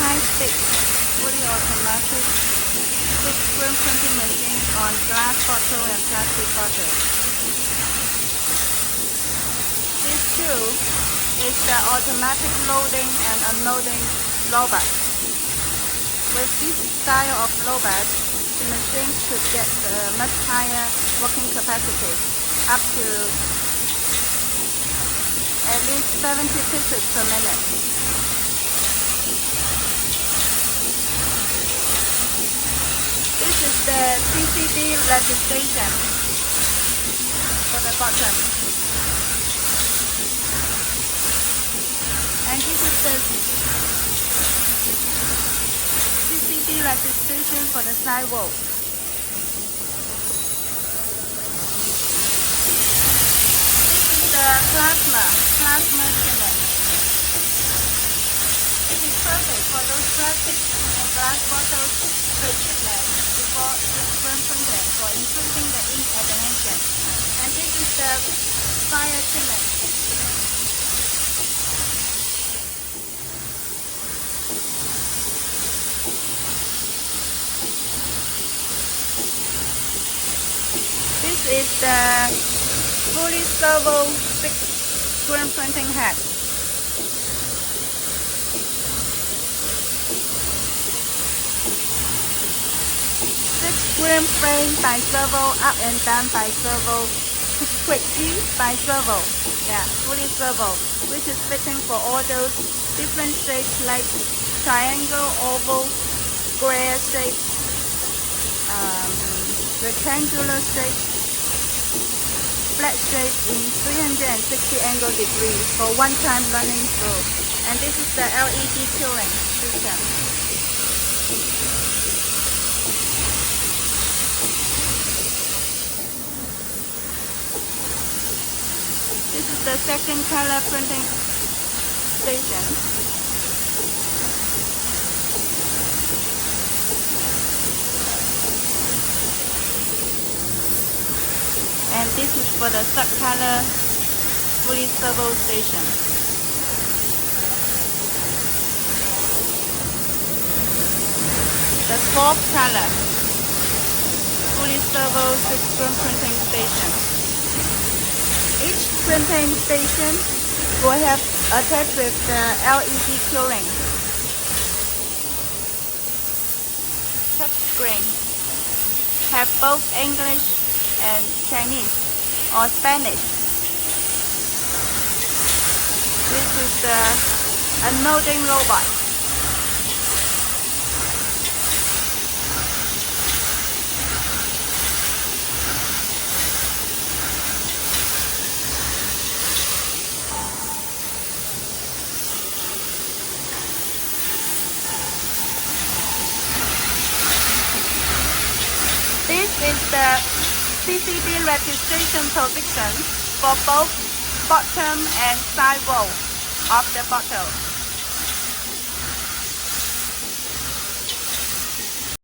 high-speed, fully automatic silkscreen printing machine on glass bottle and plastic bottle. This tool is the automatic loading and unloading robot. With this style of robot, the machine could get a much higher working capacity, up to at least 70 pieces per minute. This is the CCD registration for the bottom. And this is the CCD registration for the sidewall. This is the plasma trimmer. It is perfect for those plastic and glass bottles pre-treatment before silkscreen printing for increasing the ink adhesion. And this is the fire trimmer. This is the fully servo silkscreen printing head. Silkscreen frame by servo, up and down by servo, quickly by servo. Yeah, fully servo, which is fitting for all those different shapes like triangle, oval, square shape, rectangular shape, flat shape in 360 angle degrees for one-time running through. And this is the LED curing system. This is the second color printing station. And this is for the third color fully servo station. The fourth color fully servo silkscreen printing station. Each printing station will have attached with the LED curing. Touchscreen have both English and Chinese or Spanish. This is the unloading robot. This is the CCD registration position for both bottom and side wall of the bottle.